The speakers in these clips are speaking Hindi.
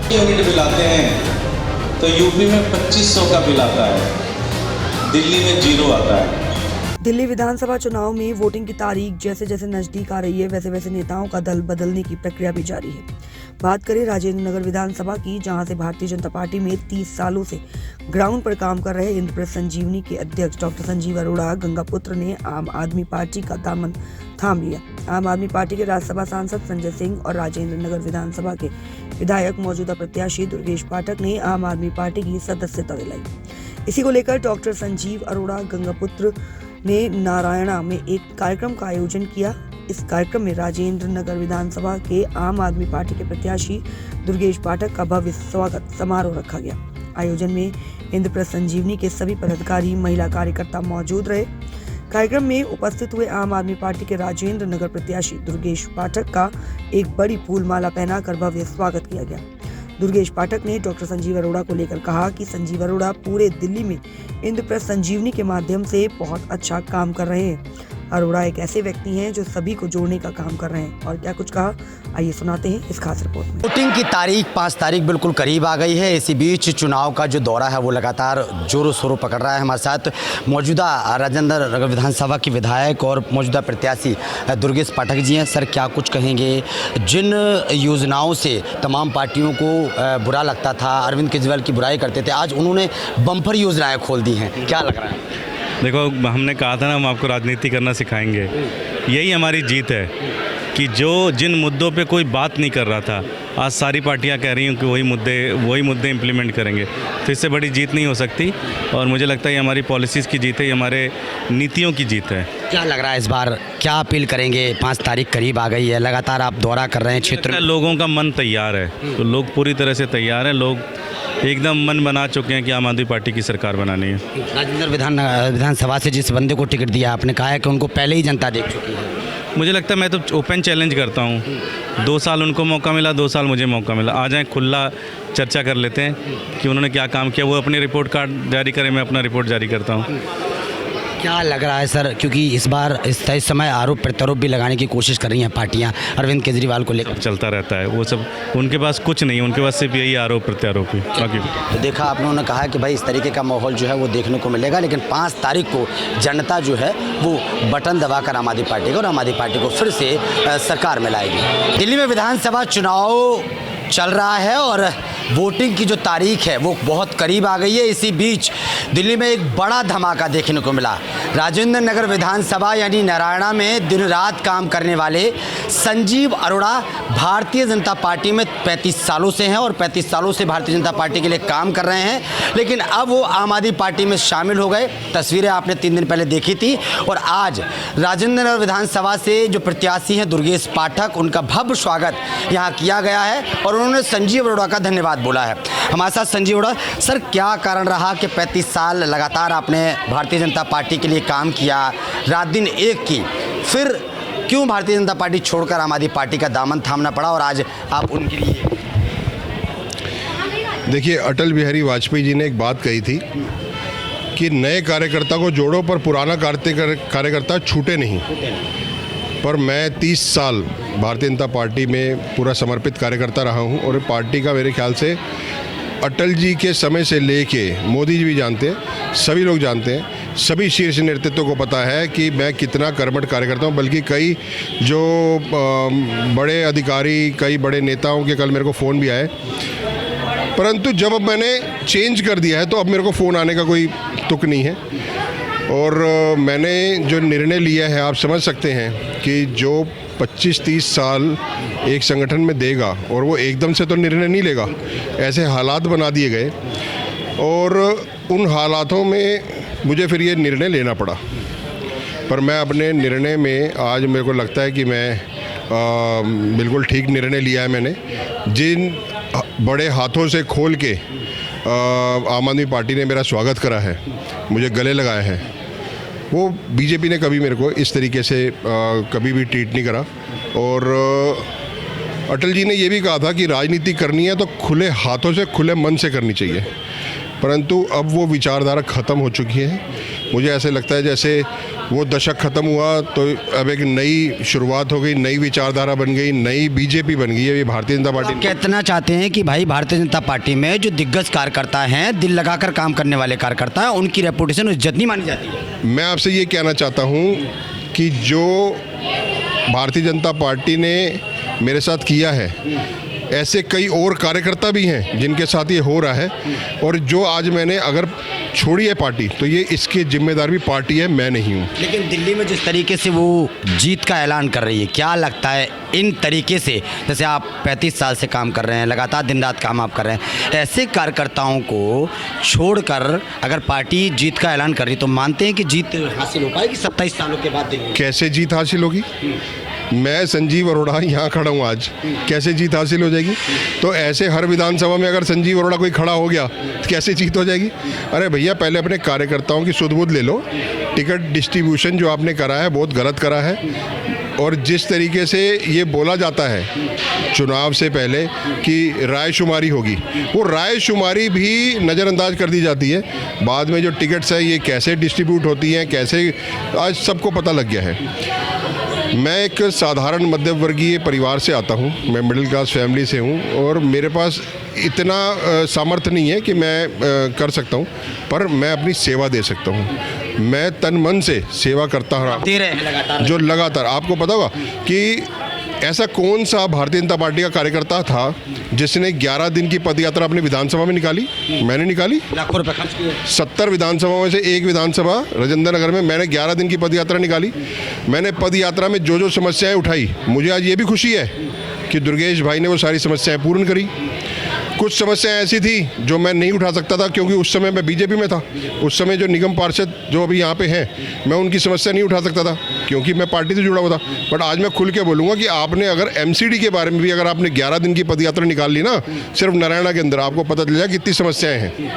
यूनिट बिल आते हैं तो यूपी में 2500 का बिल आता है, दिल्ली में 0 आता है। दिल्ली विधानसभा चुनाव में वोटिंग की तारीख जैसे जैसे नजदीक आ रही है वैसे वैसे नेताओं का दल बदलने की प्रक्रिया भी जारी है। बात करें राजेंद्र नगर विधानसभा की, जहां से भारतीय जनता पार्टी में 30 सालों से ग्राउंड पर काम कर रहे इंद्रप्रस्थ संजीवनी के अध्यक्ष डॉक्टर संजीव अरोड़ा गंगापुत्र ने आम आदमी पार्टी का दामन थाम लिया। आम आदमी पार्टी के राज्यसभा सांसद संजय सिंह और राजेंद्र नगर विधानसभा के विधायक मौजूदा प्रत्याशी दुर्गेश पाठक ने आम आदमी पार्टी की सदस्यता दिलाई। इसी को लेकर डॉक्टर संजीव अरोड़ा गंगापुत्र ने नारायणा में एक कार्यक्रम का आयोजन किया। इस कार्यक्रम में राजेंद्र नगर विधानसभा के आम आदमी पार्टी के प्रत्याशी दुर्गेश पाठक का भव्य स्वागत समारोह रखा गया। आयोजन में इंद्रप्रस्थ संजीवनी के सभी पदाधिकारी, महिला कार्यकर्ता मौजूद रहे। कार्यक्रम में उपस्थित हुए आम आदमी पार्टी के राजेंद्र नगर प्रत्याशी दुर्गेश पाठक का एक बड़ी फूलमाला पहनाकर भव्य स्वागत किया गया। दुर्गेश पाठक ने डॉक्टर संजीव अरोड़ा को लेकर कहा कि संजीव अरोड़ा पूरे दिल्ली में इंद्रप्रस्थ संजीवनी के माध्यम से बहुत अच्छा काम कर रहे हैं। अरोड़ा एक ऐसे व्यक्ति हैं जो सभी को जोड़ने का काम कर रहे हैं। और क्या कुछ कहा, आइए सुनाते हैं इस खास रिपोर्ट में। वोटिंग की तारीख 5 तारीख बिल्कुल करीब आ गई है। इसी बीच चुनाव का जो दौरा है वो लगातार जोरों शोरों पकड़ रहा है। हमारे साथ मौजूदा राजेंद्र नगर विधानसभा के विधायक और मौजूदा प्रत्याशी दुर्गेश पाठक जी हैं। सर, क्या कुछ कहेंगे? जिन योजनाओं से तमाम पार्टियों को बुरा लगता था, अरविंद केजरीवाल की बुराई करते थे, आज उन्होंने बम्पर योजनाएं खोल दी हैं, क्या लग रहा है? देखो, हमने कहा था ना, हम आपको राजनीति करना सिखाएंगे। यही हमारी जीत है कि जिन मुद्दों पे कोई बात नहीं कर रहा था, आज सारी पार्टियां कह रही हैं कि वही मुद्दे इम्प्लीमेंट करेंगे। तो इससे बड़ी जीत नहीं हो सकती। और मुझे लगता है ये हमारी पॉलिसीज़ की जीत है, ये हमारे नीतियों की जीत है। क्या लग रहा है इस बार क्या अपील करेंगे? 5 तारीख करीब आ गई है, लगातार आप दौरा कर रहे हैं क्षेत्र में। लोगों का मन तैयार है, तो लोग पूरी तरह से तैयार हैं। लोग एकदम मन बना चुके हैं कि आम आदमी पार्टी की सरकार बनानी है। राजेंद्र विधानसभा से जिस बंदे को टिकट दिया, आपने कहा है कि उनको पहले ही जनता देख चुकी है। मुझे लगता है, मैं तो ओपन चैलेंज करता हूँ। 2 साल उनको मौका मिला, 2 साल मुझे मौका मिला। आ जाएं, खुला चर्चा कर लेते हैं कि उन्होंने क्या काम किया। वो अपनी रिपोर्ट कार्ड जारी करें, मैं अपना रिपोर्ट जारी करता हूँ। क्या लग रहा है सर, क्योंकि इस बार इस समय आरोप प्रत्यारोप भी लगाने की कोशिश कर रही हैं पार्टियां अरविंद केजरीवाल को लेकर? चलता रहता है वो सब, उनके पास कुछ नहीं, उनके पास सिर्फ यही आरोप प्रत्यारोप ही। बाकी तो देखा आप लोगों ने कहा कि भाई इस तरीके का माहौल जो है वो देखने को मिलेगा, लेकिन 5 तारीख को जनता जो है वो बटन दबाकर आम आदमी पार्टी को और आम आदमी पार्टी को फिर से सरकार में लाएगी। दिल्ली में विधानसभा चुनाव चल रहा है और वोटिंग की जो तारीख है वो बहुत करीब आ गई है। इसी बीच दिल्ली में एक बड़ा धमाका देखने को मिला। राजेंद्र नगर विधानसभा यानी नारायणा में दिन रात काम करने वाले संजीव अरोड़ा भारतीय जनता पार्टी में 35 सालों से हैं और 35 सालों से भारतीय जनता पार्टी के लिए काम कर रहे हैं, लेकिन अब वो आम आदमी पार्टी में शामिल हो गए। तस्वीरें आपने 3 दिन पहले देखी थी। और आज राजेंद्र नगर विधानसभा से जो प्रत्याशी हैं दुर्गेश पाठक, उनका भव्य स्वागत यहाँ किया गया है और उन्होंने संजीव अरोड़ा का धन्यवाद बोला है। हमारे साथ संजीव अरोड़ा। सर, क्या कारण रहा कि 35 साल लगातार आपने भारतीय जनता पार्टी के लिए काम किया, रात दिन एक की, फिर क्यों भारतीय जनता पार्टी छोड़कर आम आदमी पार्टी का दामन थामना पड़ा और आज आप उनके लिए? देखिए, अटल बिहारी वाजपेयी जी ने एक बात कही थी कि नए कार्यकर्ता को जोड़ो पर पुराना कार्यकर्ता छूटे नहीं। पर मैं 30 साल भारतीय जनता पार्टी में पूरा समर्पित कार्यकर्ता रहा हूं और पार्टी का मेरे ख्याल से अटल जी के समय से लेके मोदी जी भी जानते हैं, सभी लोग जानते हैं, सभी शीर्ष नेतृत्व को पता है कि मैं कितना कर्मठ कार्यकर्ता हूं। बल्कि कई जो बड़े अधिकारी, कई बड़े नेताओं के कल मेरे को फ़ोन भी आए, परंतु जब अब मैंने चेंज कर दिया है तो अब मेरे को फ़ोन आने का कोई तुक नहीं है। और मैंने जो निर्णय लिया है, आप समझ सकते हैं कि जो 25-30 साल एक संगठन में देगा और वो एकदम से तो निर्णय नहीं लेगा, ऐसे हालात बना दिए गए और उन हालातों में मुझे फिर ये निर्णय लेना पड़ा। पर मैं अपने निर्णय में आज मेरे को लगता है कि मैं बिल्कुल ठीक निर्णय लिया है। मैंने जिन बड़े हाथों से खोल के आम आदमी पार्टी ने मेरा स्वागत करा है, मुझे गले लगाया है, वो बीजेपी ने कभी मेरे को इस तरीके से कभी भी ट्रीट नहीं करा। और अटल जी ने ये भी कहा था कि राजनीति करनी है तो खुले हाथों से, खुले मन से करनी चाहिए, परंतु अब वो विचारधारा ख़त्म हो चुकी है। मुझे ऐसे लगता है जैसे वो दशक ख़त्म हुआ तो अब एक नई शुरुआत हो गई, नई विचारधारा बन गई, नई बीजेपी बन गई है ये भारतीय जनता पार्टी। कहना चाहते हैं कि भाई भारतीय जनता पार्टी में जो दिग्गज कार्यकर्ता हैं, दिल लगाकर काम करने वाले कार्यकर्ता हैं, उनकी रेपुटेशन इज्जत नहीं मानी जाती है। मैं आपसे ये कहना चाहता हूँ कि जो भारतीय जनता पार्टी ने मेरे साथ किया है, ऐसे कई और कार्यकर्ता भी हैं जिनके साथ ये हो रहा है, और जो आज मैंने अगर छोड़ी है पार्टी तो ये इसकी जिम्मेदार भी पार्टी है, मैं नहीं हूँ। लेकिन दिल्ली में जिस तरीके से वो जीत का ऐलान कर रही है, क्या लगता है इन तरीके से, जैसे आप 35 साल से काम कर रहे हैं, लगातार दिन रात काम आप कर रहे हैं, ऐसे कार्यकर्ताओं को छोड़कर अगर पार्टी जीत का ऐलान कर रही तो मानते हैं कि जीत हासिल हो पाएगी 27 सालों के बाद दिल्ली में? कैसे जीत हासिल होगी? मैं संजीव अरोड़ा यहाँ खड़ा हूँ आज, कैसे जीत हासिल हो जाएगी? तो ऐसे हर विधानसभा में अगर संजीव अरोड़ा कोई खड़ा हो गया तो कैसे जीत हो जाएगी? अरे भैया, पहले अपने कार्यकर्ताओं की सुध बुध ले लो। टिकट डिस्ट्रीब्यूशन जो आपने करा है बहुत गलत करा है, और जिस तरीके से ये बोला जाता है चुनाव से पहले कि रायशुमारी होगी, वो रायशुमारी भी नज़रअंदाज कर दी जाती है। बाद में जो टिकट्स है ये कैसे डिस्ट्रीब्यूट होती हैं, कैसे, आज सबको पता लग गया है। मैं एक साधारण मध्यवर्गीय परिवार से आता हूँ, मैं मिडिल क्लास फैमिली से हूँ, और मेरे पास इतना सामर्थ्य नहीं है कि मैं कर सकता हूँ, पर मैं अपनी सेवा दे सकता हूँ। मैं तन मन से सेवा करता रहा, जो लगातार। आपको पता होगा कि ऐसा कौन सा भारतीय जनता पार्टी का कार्यकर्ता था जिसने 11 दिन की पदयात्रा अपनी विधानसभा में निकाली? मैंने निकाली। लाखों रुपए खर्च किए। 70 विधानसभाओं में से एक विधानसभा राजेंद्र नगर में मैंने 11 दिन की पदयात्रा निकाली। मैंने पदयात्रा में जो जो समस्याएं उठाई, मुझे आज ये भी खुशी है कि दुर्गेश भाई ने वो सारी समस्याएं पूर्ण करी। कुछ समस्याएं ऐसी थी जो मैं नहीं उठा सकता था क्योंकि उस समय मैं बीजेपी में था। उस समय जो निगम पार्षद जो अभी यहाँ पे हैं, मैं उनकी समस्या नहीं उठा सकता था क्योंकि मैं पार्टी से जुड़ा हुआ था। बट आज मैं खुल के बोलूँगा कि आपने अगर एमसीडी के बारे में भी अगर आपने 11 दिन की पदयात्रा निकाल ली ना, सिर्फ नारायणा के अंदर, आपको पता चल जाए कितनी समस्याएँ हैं।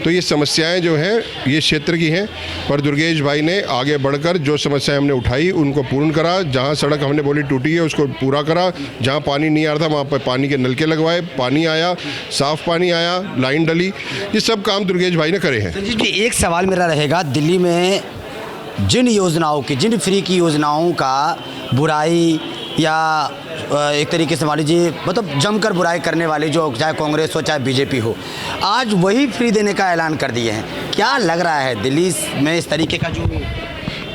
तो ये समस्याएं जो हैं ये क्षेत्र की हैं, पर दुर्गेश भाई ने आगे बढ़कर जो समस्याएं हमने उठाई उनको पूर्ण करा। जहां सड़क हमने बोली टूटी है उसको पूरा करा, जहां पानी नहीं आ रहा था वहां पर पानी के नलके लगवाए, पानी आया, साफ पानी आया, लाइन डली, ये सब काम दुर्गेश भाई ने करे हैं। संजीव जी, एक सवाल मेरा रहेगा, दिल्ली में जिन योजनाओं की, जिन फ्री की योजनाओं का बुराई या एक तरीके से मान लीजिए मतलब जमकर बुराई करने वाले, जो चाहे कांग्रेस हो चाहे बीजेपी हो, आज वही फ्री देने का ऐलान कर दिए हैं। क्या लग रहा है दिल्ली में इस तरीके का जो?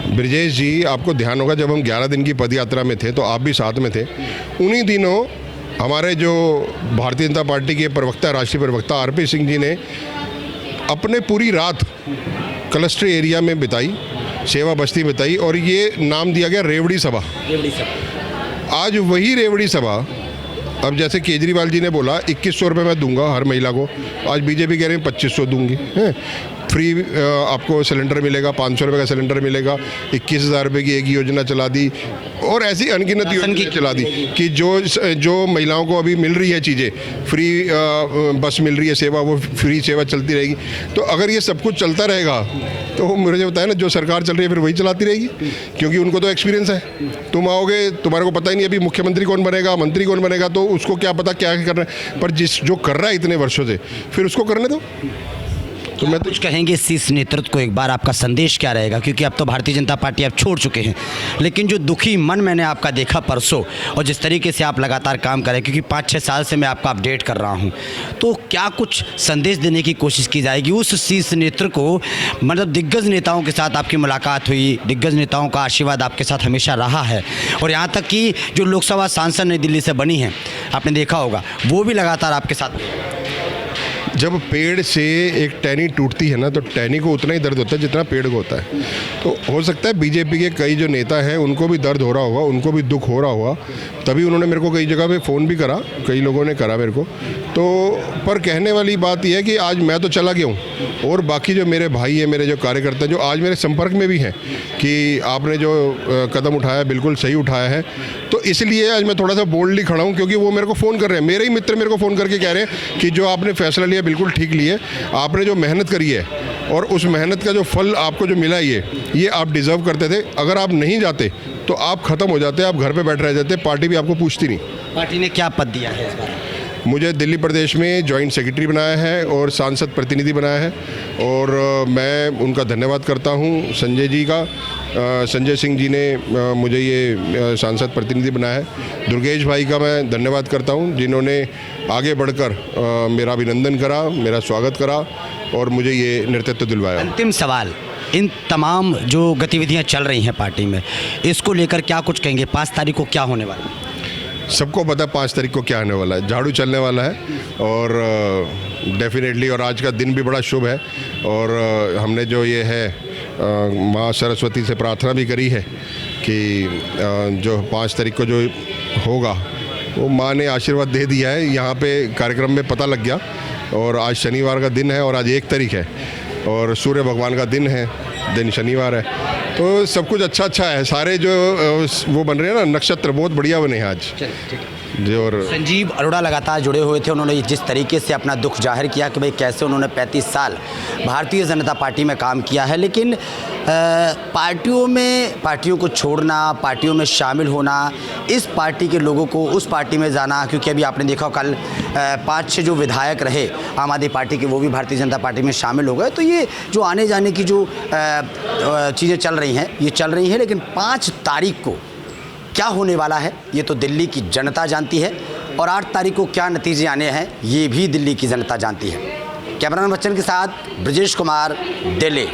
ब्रजेश जी, आपको ध्यान होगा जब हम 11 दिन की पदयात्रा में थे तो आप भी साथ में थे। उन्हीं दिनों हमारे जो भारतीय जनता पार्टी के प्रवक्ता, राष्ट्रीय प्रवक्ता आरपी सिंह जी ने अपने पूरी रात क्लस्टर एरिया में बिताई, सेवा बस्ती बिताई, और ये नाम दिया गया रेवड़ी सभा। आज वही रेवड़ी सभा, अब जैसे केजरीवाल जी ने बोला 2100 रुपये मैं दूंगा हर महिला को, आज बीजेपी कह रही है 2500 दूंगी। हैं फ्री आपको सिलेंडर मिलेगा, 500 रुपये का सिलेंडर मिलेगा, 21,000 रुपये की एक योजना चला दी, और ऐसी अनगिनत योजना चला दी कि जो महिलाओं को अभी मिल रही है चीज़ें, फ्री बस मिल रही है, सेवा, वो फ्री सेवा चलती रहेगी। तो अगर ये सब कुछ चलता रहेगा तो मुझे बताया ना, जो सरकार चल रही है फिर वही चलाती रहेगी, क्योंकि उनको तो एक्सपीरियंस है। तुम आओगे, तुम्हारे को पता ही नहीं अभी मुख्यमंत्री कौन बनेगा, मंत्री कौन बनेगा, तो उसको क्या पता क्या करना है, पर जो कर रहा है इतने वर्षों से, फिर उसको करने दो। तो मैं कुछ कहेंगे शीर्ष नेतृत्व को, एक बार आपका संदेश क्या रहेगा, क्योंकि अब तो भारतीय जनता पार्टी आप छोड़ चुके हैं, लेकिन जो दुखी मन मैंने आपका देखा परसों, और जिस तरीके से आप लगातार काम करें, क्योंकि 5-6 साल से मैं आपका अपडेट कर रहा हूं, तो क्या कुछ संदेश देने की कोशिश की जाएगी उस शीर्ष नेतृत्व को? मतलब दिग्गज नेताओं के साथ आपकी मुलाकात हुई, दिग्गज नेताओं का आशीर्वाद आपके साथ हमेशा रहा है, और यहाँ तक कि जो लोकसभा सांसद नई दिल्ली से बनी हैं, आपने देखा होगा, वो भी लगातार आपके साथ। जब पेड़ से एक टहनी टूटती है ना, तो टहनी को उतना ही दर्द होता है जितना पेड़ को होता है। तो हो सकता है बीजेपी के कई जो नेता हैं उनको भी दर्द हो रहा होगा, उनको भी दुख हो रहा होगा, तभी उन्होंने मेरे को कई जगह पे फ़ोन भी करा, कई लोगों ने करा मेरे को। तो पर कहने वाली बात यह है कि आज मैं तो चला गया हूँ, और बाकी जो मेरे भाई हैं, मेरे जो कार्यकर्ता जो आज मेरे संपर्क में भी हैं कि आपने जो कदम उठाया बिल्कुल सही उठाया है, तो इसलिए आज मैं थोड़ा सा बोल्डली खड़ा हूँ, क्योंकि वो मेरे को फ़ोन कर रहे हैं, मेरे ही मित्र मेरे को फ़ोन करके कह रहे हैं कि जो आपने फैसला लिया बिल्कुल ठीक लिए, आपने जो मेहनत करी है और उस मेहनत का जो फल आपको जो मिला ये आप डिज़र्व करते थे। अगर आप नहीं जाते तो आप ख़त्म हो जाते, आप घर पे बैठ रह जाते, पार्टी भी आपको पूछती नहीं। पार्टी ने क्या पद दिया है इस बार? मुझे दिल्ली प्रदेश में जॉइंट सेक्रेटरी बनाया है और सांसद प्रतिनिधि बनाया है, और मैं उनका धन्यवाद करता हूं संजय जी का। संजय सिंह जी ने मुझे ये सांसद प्रतिनिधि बनाया है। दुर्गेश भाई का मैं धन्यवाद करता हूं जिन्होंने आगे बढ़कर मेरा अभिनंदन करा, मेरा स्वागत करा और मुझे ये नेतृत्व दिलवाया। अंतिम सवाल, इन तमाम जो गतिविधियां चल रही हैं पार्टी में, इसको लेकर क्या कुछ कहेंगे? 5 तारीख को क्या होने वाला है? सबको पता 5 तारीख को क्या होने वाला है। झाड़ू चलने वाला है और डेफिनेटली, और आज का दिन भी बड़ा शुभ है। और हमने जो ये है माँ सरस्वती से प्रार्थना भी करी है कि जो 5 तारीख को जो होगा वो माँ ने आशीर्वाद दे दिया है। यहाँ पे कार्यक्रम में पता लग गया, और आज शनिवार का दिन है और आज 1 तारीख है और सूर्य भगवान का दिन है, दिन शनिवार है, तो सब कुछ अच्छा है। सारे जो वो बन रहे हैं ना नक्षत्र, बहुत बढ़िया बने हैं आज। जो और संजीव अरोड़ा लगातार जुड़े हुए थे, उन्होंने जिस तरीके से अपना दुख जाहिर किया कि भाई कैसे उन्होंने 35 साल भारतीय जनता पार्टी में काम किया है, लेकिन पार्टियों को छोड़ना, पार्टियों में शामिल होना, इस पार्टी के लोगों को उस पार्टी में जाना, क्योंकि अभी आपने देखा कल 5-6 जो विधायक रहे आम आदमी पार्टी के, वो भी भारतीय जनता पार्टी में शामिल हो गए। तो ये जो आने जाने की जो चीज़ें चल रही हैं, ये चल रही हैं, लेकिन 5 तारीख को क्या होने वाला है ये तो दिल्ली की जनता जानती है, और 8 तारीख को क्या नतीजे आने हैं ये भी दिल्ली की जनता जानती है। कैमरामैन बच्चन के साथ ब्रजेश कुमार, दिल्ली।